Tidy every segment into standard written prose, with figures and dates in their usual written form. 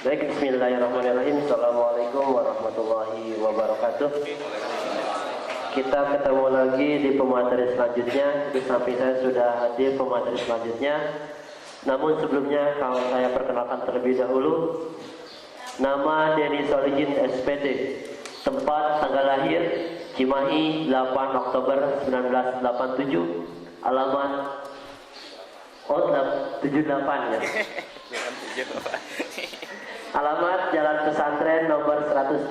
Baik, bismillahirrahmanirrahim. Assalamualaikum warahmatullahi wabarakatuh. Kita ketemu lagi di pemateri selanjutnya. Di samping saya sudah hadir pemateri selanjutnya. Namun sebelumnya kalau saya perkenalkan terlebih dahulu. Nama Denny Solihin SPD. Tempat tanggal lahir Cimahi 8 Oktober 1987. Alamat 78 ya. Alamat Jalan Pesantren nomor 103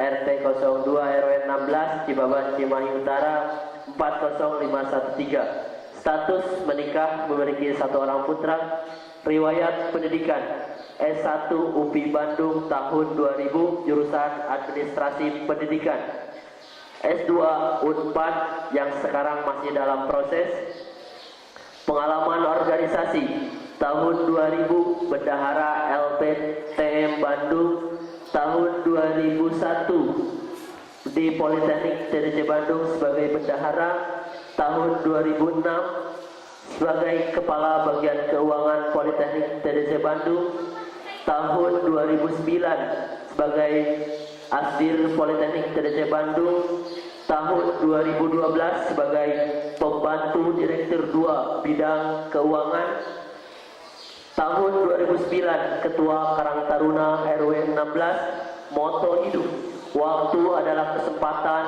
RT 02 RW 16 Cibaban Cimahi Utara 40513. Status menikah, memiliki satu orang putra. Riwayat pendidikan S1 UPI Bandung tahun 2000 jurusan Administrasi Pendidikan. S2 Unpad yang sekarang masih dalam proses. Pengalaman organisasi tahun 2000 Bendahara LPTM Bandung, tahun 2001 di Politeknik TDC Bandung sebagai bendahara, tahun 2006 sebagai Kepala Bagian Keuangan Politeknik TDC Bandung, tahun 2009 sebagai Asdir Politeknik TDC Bandung, tahun 2012 sebagai Pembantu Direktur 2 Bidang Keuangan, tahun 2009 Ketua Karang Taruna RW 16. Moto hidup, waktu adalah kesempatan,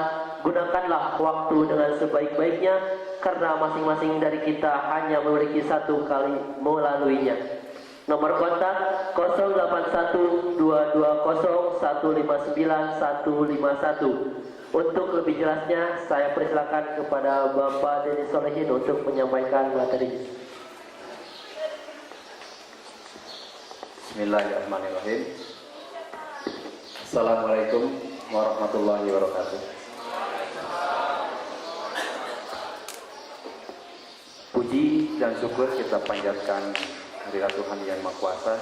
gunakanlah waktu dengan sebaik-baiknya, karena masing-masing dari kita hanya memiliki satu kali melaluinya. Nomor kontak 081220159151. Untuk lebih jelasnya saya persilakan kepada Bapak Denny Solihin untuk menyampaikan materi. Bismillahirrahmanirrahim. Assalamualaikum warahmatullahi wabarakatuh. Puji dan syukur kita panjatkan kehadirat Tuhan Yang Maha Kuasa,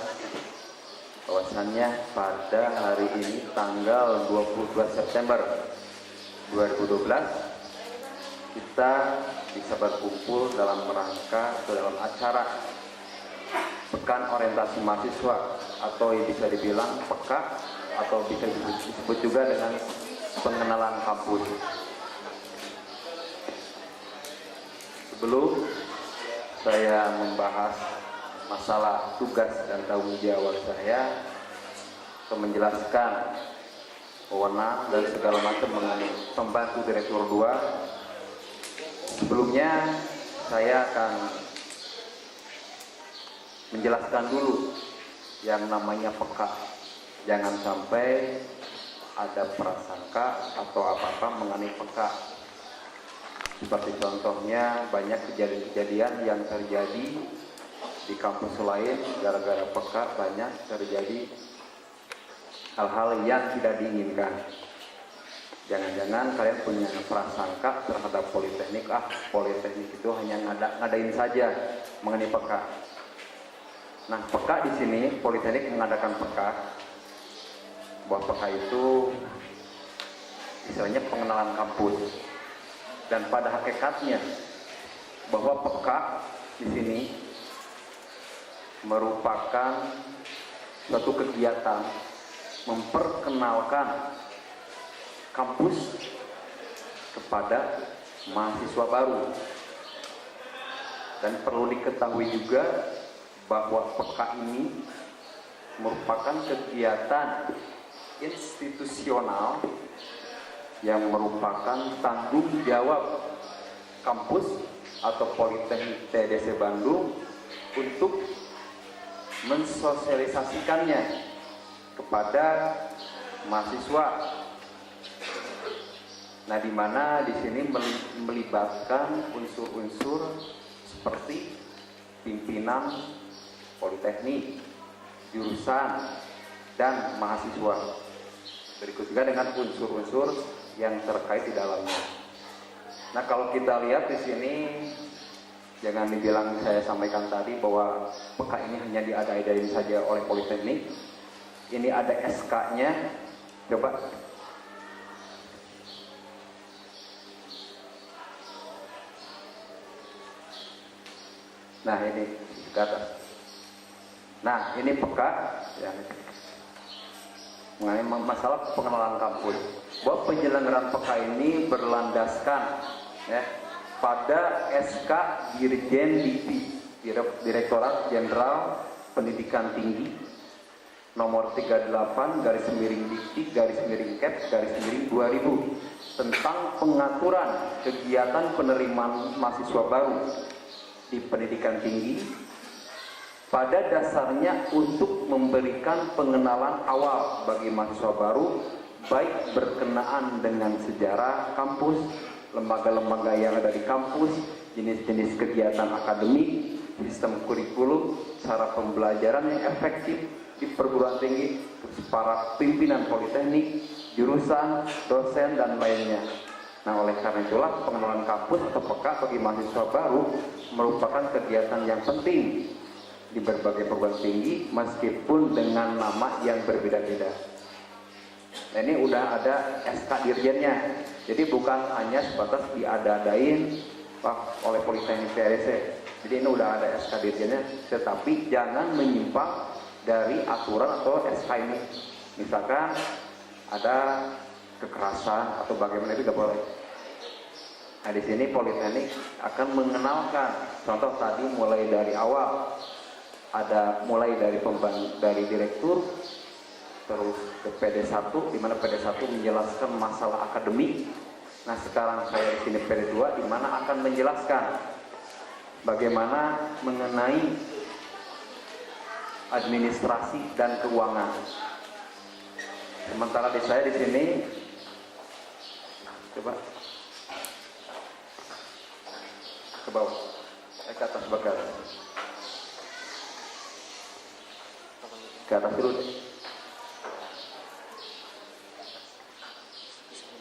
bahwasannya pada hari ini tanggal 22 September 2012 kita bisa berkumpul dalam rangka dalam acara Pekan Orientasi Mahasiswa, atau yang bisa dibilang PEKA, atau bisa disebut juga dengan pengenalan kampus. Sebelum saya membahas masalah tugas dan tanggung jawab saya, atau menjelaskan wewenang dan segala macam mengenai Pembantu Direktur 2, sebelumnya saya akan menjelaskan dulu yang namanya PEKA. Jangan sampai ada prasangka atau apa-apa mengenai PEKA. Seperti contohnya banyak kejadian-kejadian yang terjadi di kampus lain gara-gara PEKA, banyak terjadi hal-hal yang tidak diinginkan. Jangan-jangan kalian punya prasangka terhadap politeknik, politeknik itu hanya ngadain saja mengenai PEKA. Nah, PEKA di sini Politeknik mengadakan PEKA, bahwa PEKA itu istilahnya pengenalan kampus, dan pada hakikatnya bahwa PEKA di sini merupakan suatu kegiatan memperkenalkan kampus kepada mahasiswa baru. Dan perlu diketahui juga bahwa PEKA ini merupakan kegiatan institusional yang merupakan tanggung jawab kampus atau Politeknik TDC Bandung untuk mensosialisasikannya kepada mahasiswa. Nah, di mana di sini melibatkan unsur-unsur seperti pimpinan Politeknik, jurusan, dan mahasiswa. Berikut juga dengan unsur-unsur yang terkait di dalamnya. Nah, kalau kita lihat di sini, jangan dibilang saya sampaikan tadi bahwa PEKA ini hanya diada-adain saja oleh Politeknik. Ini ada SK-nya. Coba. Nah, ini ke atas. Nah, ini PEKA ya. mengenai masalah pengenalan kampus, bahwa penyelenggaraan PK ini berlandaskan ya, pada SK Dirjen Dikti Direktorat Jenderal Pendidikan Tinggi nomor 38 garis miring Dikti garis miring Kep garis miring 2000 tentang pengaturan kegiatan penerimaan mahasiswa baru di pendidikan tinggi, pada dasarnya untuk memberikan pengenalan awal bagi mahasiswa baru, baik berkenaan dengan sejarah kampus, lembaga-lembaga yang ada di kampus, jenis-jenis kegiatan akademik, sistem kurikulum, cara pembelajaran yang efektif di perguruan tinggi, para pimpinan politeknik, jurusan, dosen, dan lainnya. Nah, oleh karena itulah pengenalan kampus atau PK bagi mahasiswa baru merupakan kegiatan yang penting di berbagai perguruan tinggi meskipun dengan nama yang berbeda-beda. Nah, ini udah ada SK Dirjennya, jadi bukan hanya sebatas diada-adain oleh Politeknik TRC. Jadi ini udah ada SK Dirjennya, tetapi jangan menyimpang dari aturan atau SK ini. Misalkan ada kekerasan atau bagaimana, itu tidak boleh. Nah, di sini Politeknik akan mengenalkan, contoh tadi mulai dari awal, ada mulai dari direktur, terus ke PD1, di mana PD1 menjelaskan masalah akademik. Nah, sekarang saya di sini PD2, di mana akan menjelaskan bagaimana mengenai administrasi dan keuangan. Sementara di saya di sini, coba ke bawah, ke atas bagas, ke atas dulu deh.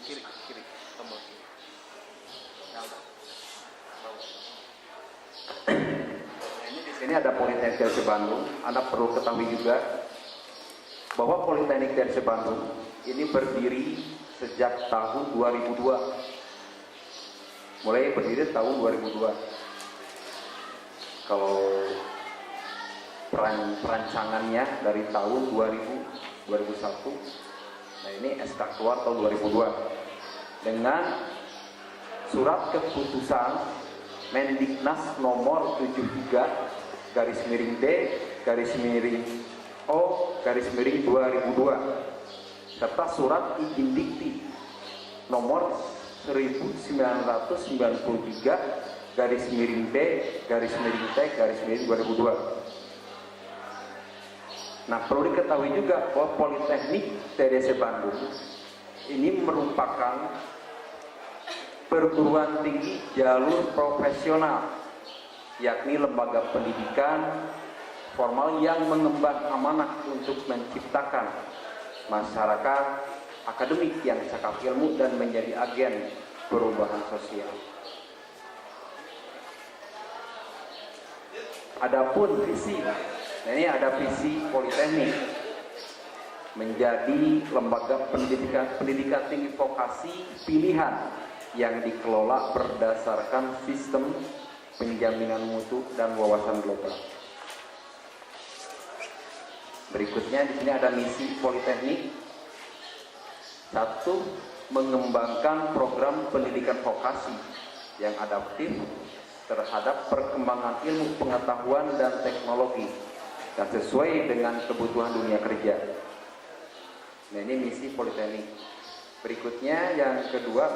Kiri, tombol kiri. Ini di sini ada Politeknik TRC Bandung. Anda perlu ketahui juga bahwa Politeknik TRC Bandung ini berdiri sejak tahun 2002. Mulai berdiri tahun 2002. Kalau perancangannya dari tahun 2001. Nah, ini SK keluar tahun 2002 dengan surat keputusan Mendiknas nomor 73 garis miring D garis miring O garis miring 2002 serta surat izin dikti nomor 1993 garis miring D garis miring T garis miring 2002. Nah, perlu diketahui juga bahwa Politeknik TDC Bandung ini merupakan perguruan tinggi jalur profesional, yakni lembaga pendidikan formal yang mengemban amanah untuk menciptakan masyarakat akademik yang cakap ilmu dan menjadi agen perubahan sosial. Adapun visi, nah ini ada visi Politeknik menjadi lembaga pendidikan tinggi vokasi pilihan yang dikelola berdasarkan sistem penjaminan mutu dan wawasan global. Berikutnya di sini ada misi Politeknik. 1. Mengembangkan program pendidikan vokasi yang adaptif terhadap perkembangan ilmu pengetahuan dan teknologi dan sesuai dengan kebutuhan dunia kerja. Nah, ini misi Politeknik. Berikutnya yang kedua,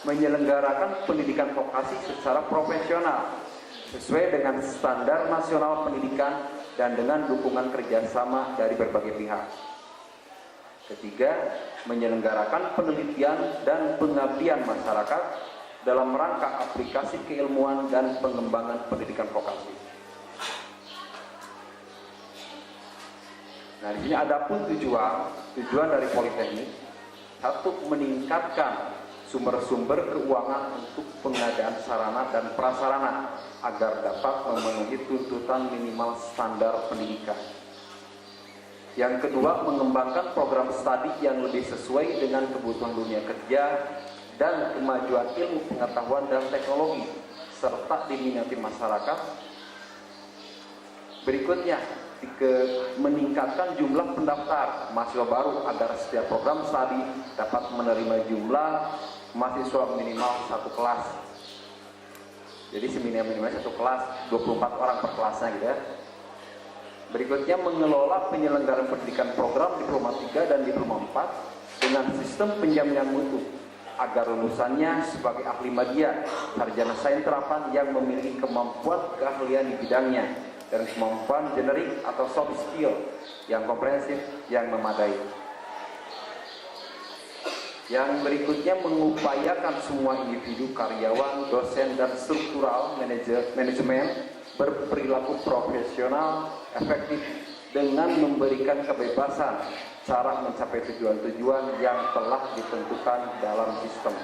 menyelenggarakan pendidikan vokasi secara profesional sesuai dengan standar nasional pendidikan dan dengan dukungan kerjasama dari berbagai pihak. Ketiga, menyelenggarakan penelitian dan pengabdian masyarakat dalam rangka aplikasi keilmuan dan pengembangan pendidikan vokasi. Nah, di sini ada pun tujuan dari Politeknik. 1. Meningkatkan sumber-sumber keuangan untuk pengadaan sarana dan prasarana agar dapat memenuhi tuntutan minimal standar pendidikan. Yang kedua, mengembangkan program studi yang lebih sesuai dengan kebutuhan dunia kerja dan kemajuan ilmu pengetahuan dan teknologi serta diminati masyarakat. Berikutnya, meningkatkan jumlah pendaftar mahasiswa baru agar setiap program studi dapat menerima jumlah mahasiswa minimal satu kelas. Jadi minimal satu kelas, 24 orang per kelasnya gitu ya. Berikutnya, mengelola penyelenggaraan pendidikan program Diploma 3 dan Diploma 4 dengan sistem penjaminan mutu agar lulusannya sebagai ahli media, sarjana sains terapan yang memiliki kemampuan keahlian di bidangnya dan kemampuan generik atau soft skill yang komprehensif yang memadai. Yang berikutnya, mengupayakan semua individu, karyawan, dosen, dan struktural manajemen berperilaku profesional, efektif dengan memberikan kebebasan cara mencapai tujuan-tujuan yang telah ditentukan dalam sistem.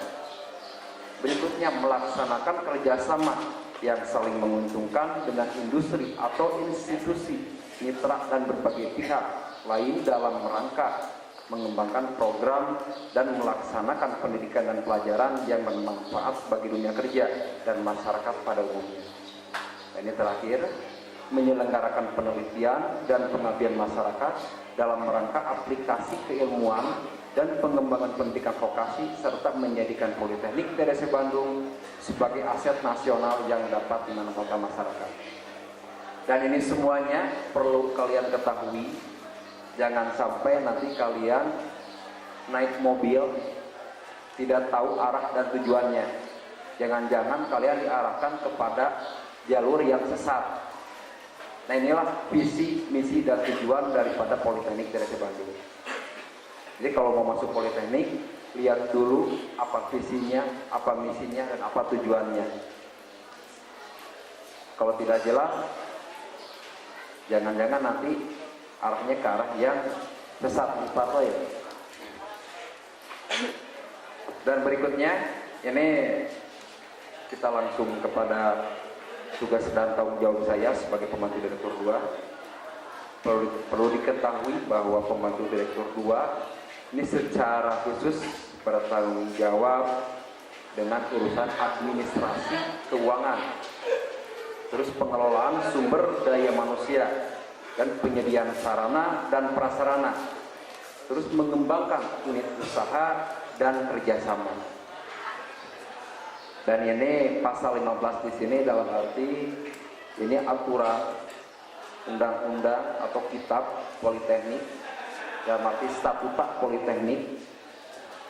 Berikutnya, melaksanakan kerjasama yang saling menguntungkan dengan industri atau institusi mitra dan berbagai pihak lain dalam rangka mengembangkan program dan melaksanakan pendidikan dan pelajaran yang bermanfaat bagi dunia kerja dan masyarakat pada umumnya. Dan ini terakhir, menyelenggarakan penelitian dan pengabdian masyarakat dalam rangka aplikasi keilmuan dan pengembangan pendidikan vokasi serta menjadikan Politeknik TDC Bandung sebagai aset nasional yang dapat dimanfaatkan masyarakat. Dan ini semuanya perlu kalian ketahui, jangan sampai nanti kalian naik mobil tidak tahu arah dan tujuannya. Jangan-jangan kalian diarahkan kepada jalur yang sesat. Nah, inilah visi, misi, dan tujuan daripada Politeknik TDC Bandung. Jadi kalau mau masuk Politeknik, lihat dulu apa visinya, apa misinya, dan apa tujuannya. Kalau tidak jelas, jangan-jangan nanti arahnya ke arah yang sesat, ya. Dan berikutnya, ini kita langsung kepada tugas dan tanggung jawab saya sebagai pembantu direktur 2. Perlu diketahui bahwa pembantu direktur 2 ini secara khusus bertanggung jawab dengan urusan administrasi keuangan, terus pengelolaan sumber daya manusia dan penyediaan sarana dan prasarana, terus mengembangkan unit usaha dan kerjasama. Dan ini pasal 15 di sini dalam arti ini aturan undang-undang atau kitab Politeknik, dalam arti statuta Politeknik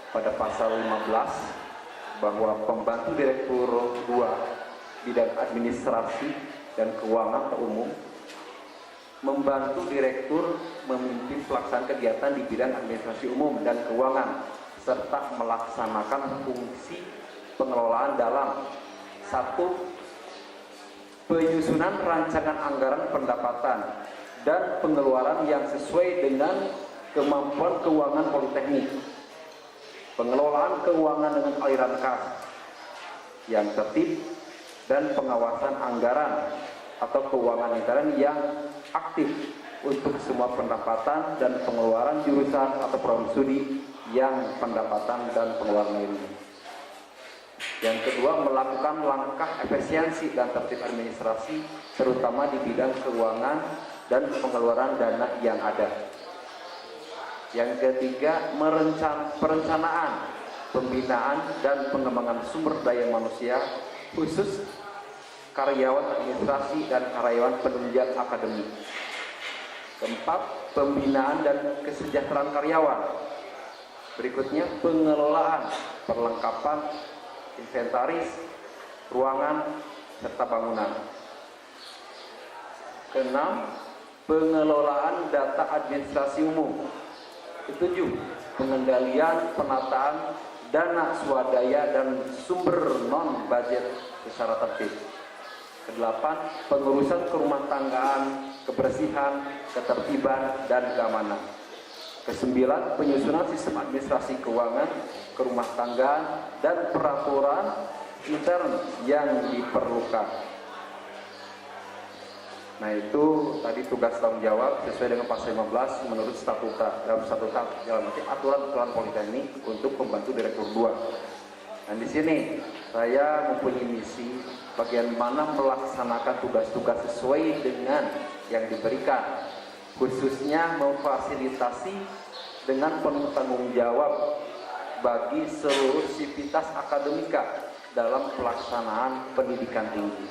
pada pasal 15 bahwa pembantu direktur 2 bidang administrasi dan keuangan umum membantu direktur memimpin pelaksanaan kegiatan di bidang administrasi umum dan keuangan serta melaksanakan fungsi pengelolaan dalam 1. Penyusunan rancangan anggaran pendapatan dan pengeluaran yang sesuai dengan kemampuan keuangan Politeknik, pengelolaan keuangan dengan aliran kas yang tertib, dan pengawasan anggaran atau keuangan intern yang aktif untuk semua pendapatan dan pengeluaran jurusan atau program studi yang pendapatan dan pengeluaran lainnya. Yang kedua, melakukan langkah efisiensi dan tertib administrasi terutama di bidang keuangan dan pengeluaran dana yang ada. Yang ketiga, perencanaan, pembinaan dan pengembangan sumber daya manusia khusus karyawan administrasi dan karyawan penunjang akademik. Keempat, pembinaan dan kesejahteraan karyawan. Berikutnya, pengelolaan, perlengkapan, inventaris, ruangan, serta bangunan. Keenam, pengelolaan data administrasi umum. Ketujuh, pengendalian penataan dana swadaya dan sumber non-budget secara tertib. Kedelapan, pengurusan kerumah tanggaan, kebersihan, ketertiban, dan keamanan. Kesembilan, penyusunan sistem administrasi keuangan, kerumah tanggaan, dan peraturan intern yang diperlukan. Nah, itu tadi tugas tanggung jawab sesuai dengan pasal 15 menurut statuta dalam aturan Politeknik untuk pembantu direktur 2. Dan di sini saya mempunyai misi bagaimana melaksanakan tugas-tugas sesuai dengan yang diberikan khususnya memfasilitasi dengan penuh tanggung jawab bagi seluruh sivitas akademika dalam pelaksanaan pendidikan tinggi.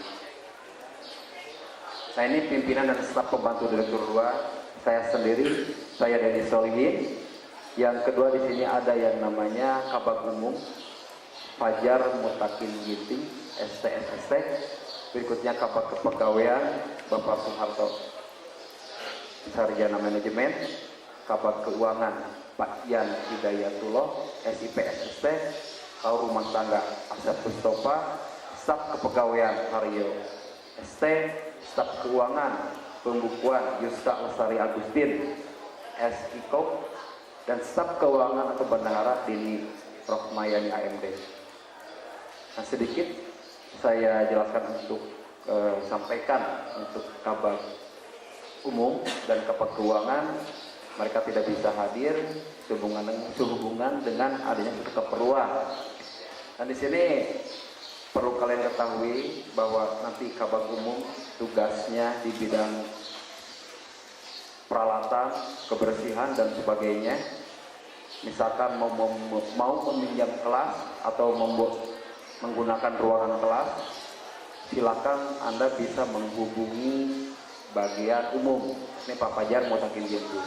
Nah, ini pimpinan dan staf pembantu direktur 2, saya sendiri, saya Denny Solihin. Yang kedua di sini ada yang namanya Kabag Umum Fajar Mutakin Ginting, STSST. Berikutnya Kabag Kepegawaian Bapak Soeharto, Sarjana Manajemen. Kabag Keuangan Pak Yan Hidayatullah, SIPSST. Kau Rumah Tangga Asep Mustafa. Staf Kepegawaian Haryo ST. Staf Keuangan Pembukuan Yusta Lestari Agustin, SIKOP. Dan staf keuangan atau bendahara Dini Rohmayani AMD. Nah, sedikit saya jelaskan untuk sampaikan untuk Kabag Umum dan Kabag Keuangan, mereka tidak bisa hadir sehubungan dengan adanya suatu keperluan. Dan di sini perlu kalian ketahui bahwa nanti Kabag Umum tugasnya di bidang peralatan, kebersihan dan sebagainya. Misalkan mau meminjam kelas atau menggunakan ruangan kelas, silakan Anda bisa menghubungi bagian umum. Ini Pak Fajar mau takin gitu.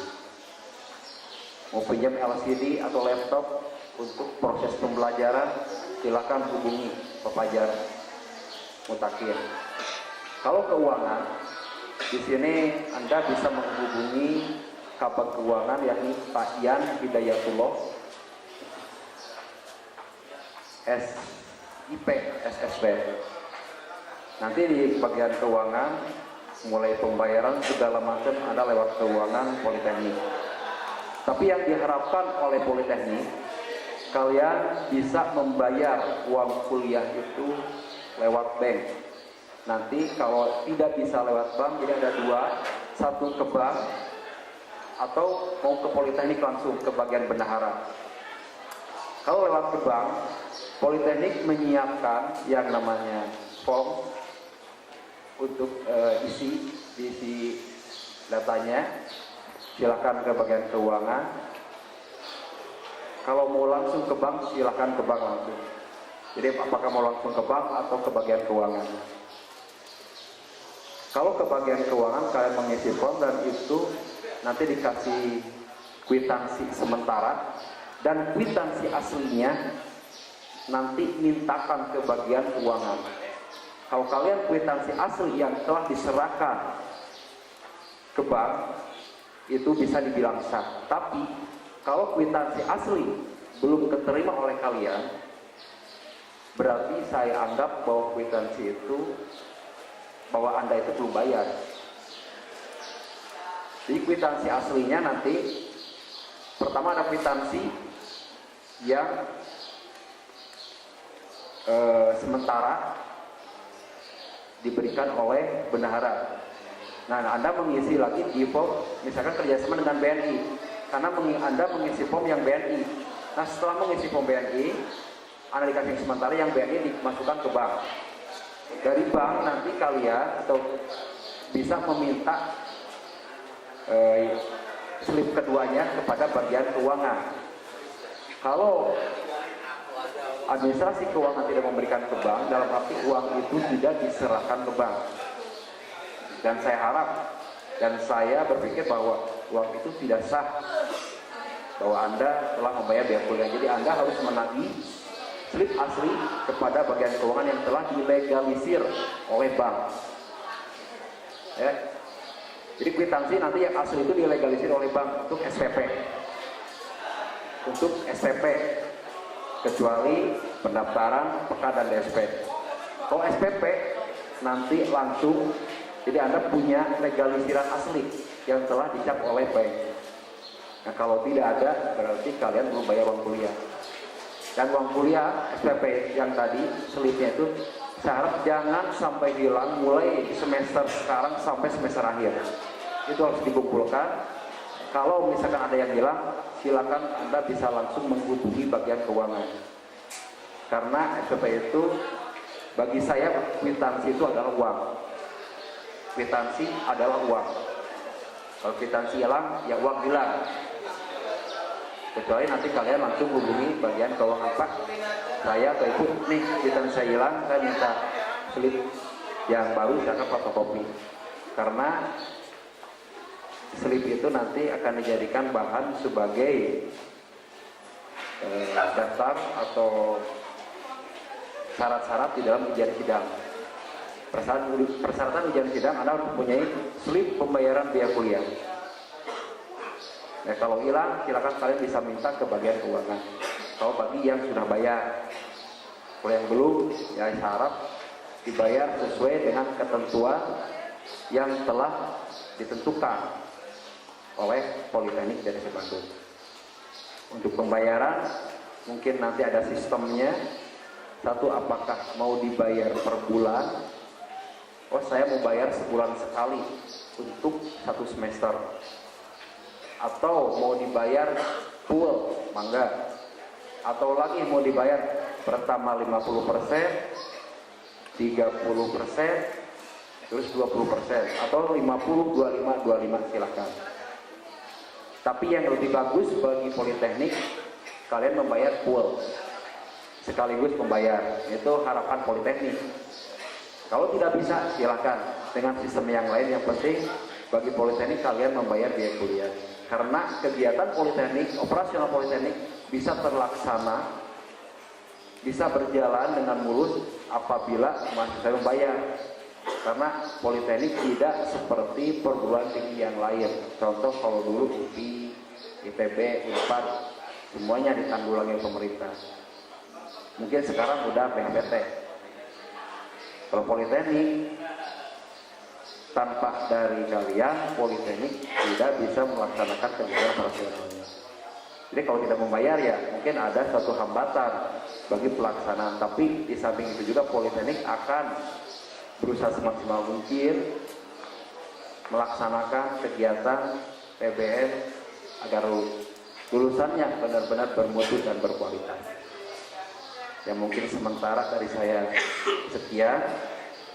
Mau pinjam LCD atau laptop untuk proses pembelajaran, silakan hubungi Pak Fajar Mutakin. Kalau keuangan, di sini Anda bisa menghubungi Kabag Keuangan yakni Pak Yan Hidayatullah, SIP SSB. Nanti di bagian keuangan, mulai pembayaran segala macam ada lewat keuangan Politeknik. Tapi yang diharapkan oleh Politeknik, kalian bisa membayar uang kuliah itu lewat bank. Nanti kalau tidak bisa lewat bank, jadi ada dua, satu ke bank atau mau ke Politeknik langsung ke bagian bendahara. Kalau lewat ke bank, Politeknik menyiapkan yang namanya form untuk isi datanya. Silakan ke bagian keuangan. Kalau mau langsung ke bank, silakan ke bank langsung. Jadi apakah mau langsung ke bank atau ke bagian keuangan? Kalau ke bagian keuangan kalian mengisi form dan itu nanti dikasih kwitansi sementara dan kwitansi aslinya nanti mintakan ke bagian keuangan. Kalau kalian kwitansi asli yang telah diserahkan ke bank itu bisa dibilang sah. Tapi kalau kwitansi asli belum diterima oleh kalian, berarti saya anggap bahwa kwitansi itu bahwa Anda itu belum bayar. Di kwitansi aslinya nanti pertama ada kwitansi yang sementara diberikan oleh bendahara. Nah, Anda mengisi lagi di form misalkan kerjasama dengan BNI, karena Anda mengisi form yang BNI. Nah, setelah mengisi form BNI, Anda dikasih sementara yang BNI dimasukkan ke bank. Dari bank nanti kalian atau bisa meminta slip keduanya kepada bagian keuangan. Kalau administrasi keuangan tidak memberikan ke bank, dalam arti uang itu tidak diserahkan ke bank. Dan saya harap dan saya berpikir bahwa uang itu tidak sah, bahwa Anda telah membayar biaya kuliah. Jadi Anda harus menagih slip asli kepada bagian keuangan yang telah dilegalisir oleh bank. Ya. Jadi kwitansi nanti yang asli itu dilegalisir oleh bank untuk SPP. Untuk SPP kecuali pendaftaran, PK dan DSP. Kalau SPP nanti langsung, jadi Anda punya legalisiran asli yang telah dicap oleh bank. Nah, kalau tidak ada berarti kalian belum bayar uang kuliah. Dan uang kuliah SPP yang tadi slipnya itu saya harap jangan sampai hilang mulai semester sekarang sampai semester akhir. Itu harus dikumpulkan. Kalau misalkan ada yang hilang, silakan Anda bisa langsung menghubungi bagian keuangan. Karena SPP itu bagi saya kwitansi itu adalah uang. Kwitansi adalah uang. Kalau kwitansi hilang, ya uang hilang. Kecuali nanti kalian langsung hubungi bagian keuangan, Pak, saya atau Ibu, nih kwitansi saya hilang, saya minta slip yang baru, jangan fotokopi. Karena slip itu nanti akan dijadikan bahan sebagai daftar atau syarat-syarat di dalam ujian sidang. Persyaratan ujian sidang Anda harus mempunyai slip pembayaran biaya kuliah. Nah, kalau hilang, silakan kalian bisa minta ke bagian keuangan. Kalau bagi yang sudah bayar, kalau yang belum, ya syarat dibayar sesuai dengan ketentuan yang telah ditentukan oleh Politeknik dari Bandung. Untuk pembayaran, mungkin nanti ada sistemnya. Satu, apakah mau dibayar per bulan? Oh, saya mau bayar sebulan sekali untuk 1 semester. Atau mau dibayar full, mangga. Atau lagi mau dibayar pertama 50%, 30%, terus 20%, atau 50, 25, silakan. Tapi yang lebih bagus bagi Politeknik, kalian membayar full sekaligus membayar, itu harapan Politeknik. Kalau tidak bisa, silakan dengan sistem yang lain. Yang penting bagi Politeknik kalian membayar biaya kuliah. Karena kegiatan Politeknik, operasional Politeknik bisa terlaksana, bisa berjalan dengan mulus apabila mahasiswa membayar. Karena Politeknik tidak seperti perguruan tinggi yang lain. Contoh kalau dulu UPI, ITB, Unpad, semuanya ditanggulangi pemerintah. Mungkin sekarang udah PHBT. Kalau Politeknik, tanpa dari kalian, Politeknik tidak bisa melaksanakan kegiatan operasionalnya. Jadi kalau tidak membayar, ya mungkin ada suatu hambatan bagi pelaksanaan. Tapi di samping itu juga Politeknik akan berusaha semaksimal mungkin melaksanakan kegiatan PBN agar lulusannya benar-benar bermutu dan berkualitas. Ya mungkin sementara dari saya sekian.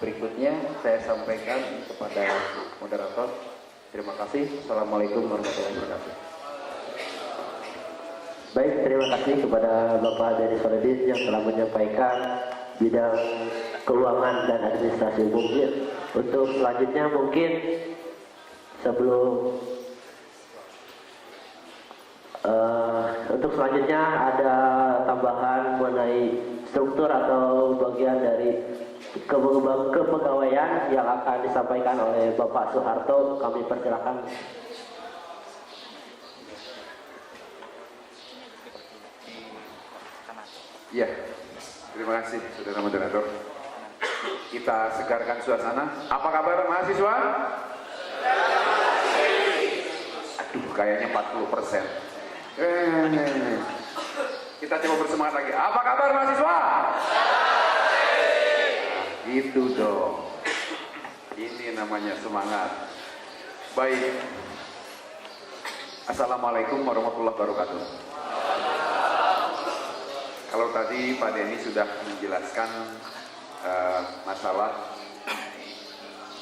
Berikutnya saya sampaikan kepada moderator. Terima kasih. Assalamualaikum warahmatullahi wabarakatuh. Baik, terima kasih kepada Bapak Denis Soledis yang telah menyampaikan bidang keuangan dan administrasi umum. Untuk selanjutnya mungkin sebelum untuk selanjutnya ada tambahan mengenai struktur atau bagian dari kepegawaian yang akan disampaikan oleh Bapak Soeharto. Kami persilakan. Ya, terima kasih saudara moderator. Kita segarkan suasana. Apa kabar mahasiswa? Aduh, kayaknya 40%. Kita coba bersemangat lagi. Apa kabar mahasiswa? Gitu dong. Ini namanya semangat. Baik. Assalamualaikum warahmatullahi wabarakatuh. Kalau tadi Pak Denny sudah menjelaskan masalah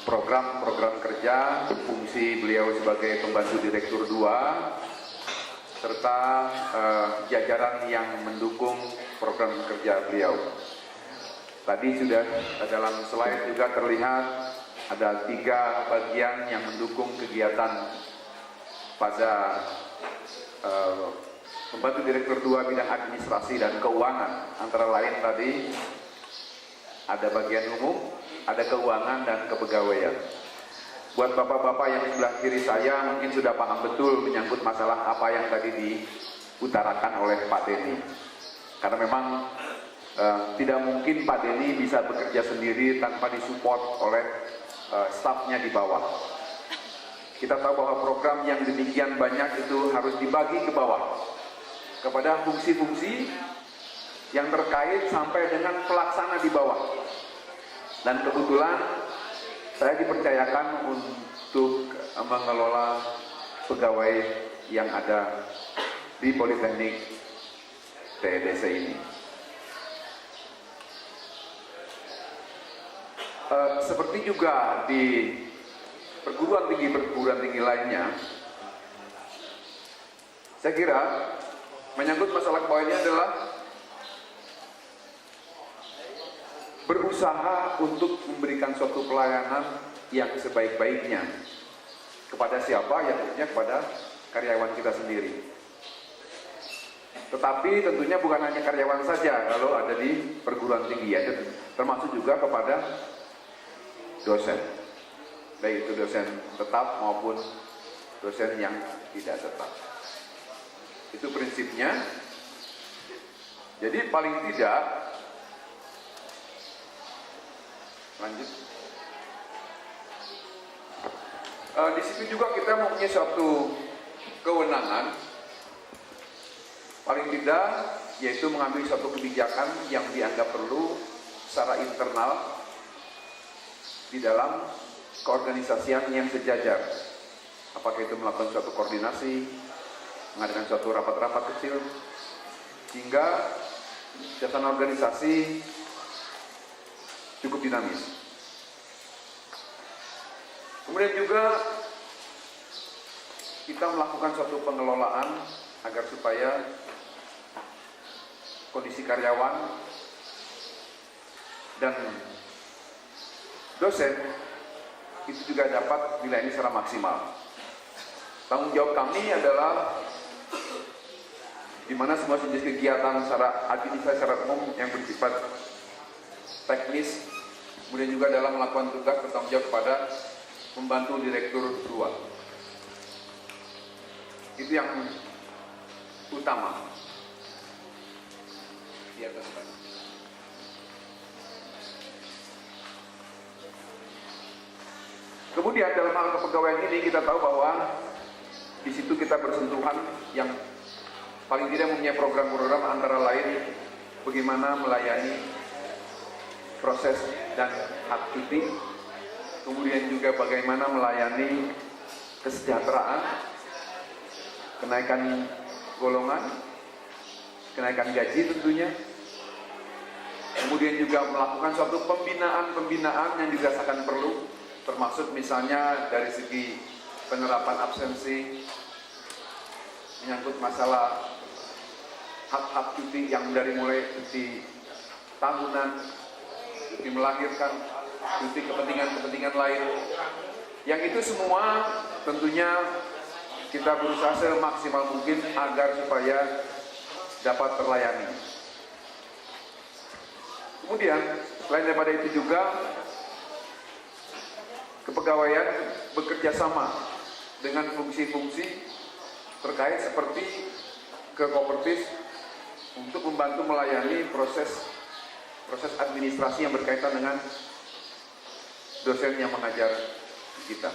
program-program kerja, fungsi beliau sebagai pembantu direktur 2, serta jajaran yang mendukung program kerja beliau. Tadi sudah dalam slide juga terlihat ada 3 bagian yang mendukung kegiatan pada pembantu direktur 2 bidang administrasi dan keuangan. Antara lain tadi ada bagian umum, ada keuangan dan kepegawaian. Buat bapak-bapak yang di sebelah kiri saya mungkin sudah paham betul menyangkut masalah apa yang tadi diutarakan oleh Pak Denny. Karena memang tidak mungkin Pak Denny bisa bekerja sendiri tanpa disupport oleh stafnya di bawah. Kita tahu bahwa program yang demikian banyak itu harus dibagi ke bawah kepada fungsi-fungsi yang terkait sampai dengan pelaksana di bawah. Dan kebetulan saya dipercayakan untuk mengelola pegawai yang ada di Politeknik TEDC ini. Seperti juga di perguruan tinggi lainnya, saya kira menyangkut masalah kepegawaian ini adalah berusaha untuk memberikan suatu pelayanan yang sebaik-baiknya kepada siapa? Ya tentunya kepada karyawan kita sendiri. Tetapi tentunya bukan hanya karyawan saja kalau ada di perguruan tinggi ya, termasuk juga kepada dosen, baik itu dosen tetap maupun dosen yang tidak tetap. Itu prinsipnya. Jadi paling tidak, lanjut. Di situ juga kita mempunyai suatu kewenangan, paling tidak yaitu mengambil suatu kebijakan yang dianggap perlu secara internal di dalam keorganisasian yang sejajar. Apakah itu melakukan suatu koordinasi, mengadakan suatu rapat-rapat kecil, hingga suasana organisasi cukup dinamis. Kemudian juga kita melakukan suatu pengelolaan agar supaya kondisi karyawan dan dosen itu juga dapat dilayani secara maksimal. Tanggung jawab kami adalah di mana semua jenis kegiatan secara administrasi secara umum yang bersifat teknis, kemudian juga dalam melakukan tugas bertanggung jawab kepada membantu direktur 2. Itu yang utama. Di atas Pak. Kemudian dalam hal kepegawaian ini kita tahu bahwa di situ kita bersentuhan yang paling tidak mempunyai program-program antara lain bagaimana melayani proses dan hak cuti, kemudian juga bagaimana melayani kesejahteraan, kenaikan golongan, kenaikan gaji tentunya, kemudian juga melakukan suatu pembinaan yang dirasakan perlu, termasuk misalnya dari segi penerapan absensi, menyangkut masalah hak-hak cuti yang dari mulai cuti tahunan, cuti melahirkan, cuti kepentingan-kepentingan lain, yang itu semua tentunya kita berusaha semaksimal mungkin agar supaya dapat terlayani. Kemudian selain daripada itu juga kepegawaian bekerja sama dengan fungsi-fungsi terkait seperti ke kooperatif untuk membantu melayani proses administrasi yang berkaitan dengan dosen yang mengajar kita.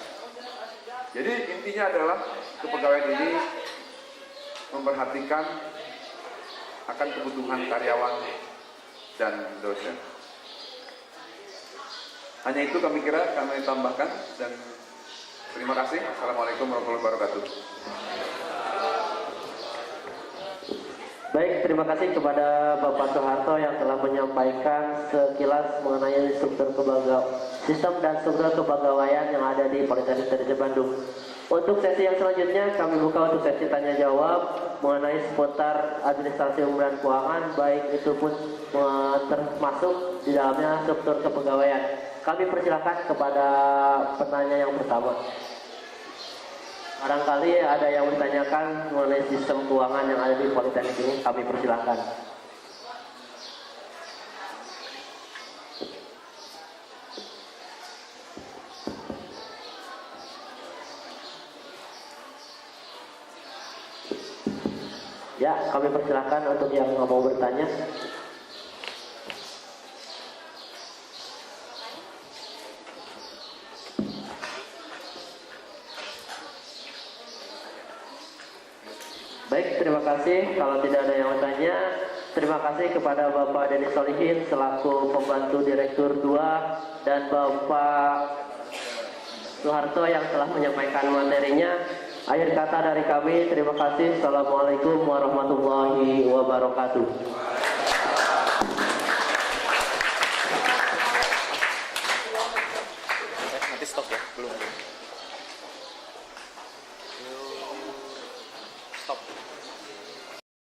Jadi intinya adalah kepegawaian ini memperhatikan akan kebutuhan karyawan dan dosen. Hanya itu kami tambahkan, dan terima kasih. Assalamualaikum warahmatullahi wabarakatuh. Baik, terima kasih kepada Bapak Soeharto yang telah menyampaikan sekilas mengenai sistem dan struktur kepegawaian yang ada di Politeknik Indonesia Bandung. Untuk sesi yang selanjutnya kami buka untuk sesi tanya jawab mengenai seputar administrasi umum dan keuangan, baik itu pun termasuk di dalamnya struktur kepegawaian. Kami persilakan kepada penanya yang pertama. Barangkali ada yang ditanyakan mengenai sistem keuangan yang ada di Politeknik ini, kami persilahkan. Ya, kami persilahkan untuk yang mau bertanya. Baik, terima kasih. Kalau tidak ada yang bertanya, terima kasih kepada Bapak Denny Solihin selaku pembantu Direktur 2 dan Bapak Soeharto yang telah menyampaikan materinya. Akhir kata dari kami, terima kasih. Assalamualaikum warahmatullahi wabarakatuh.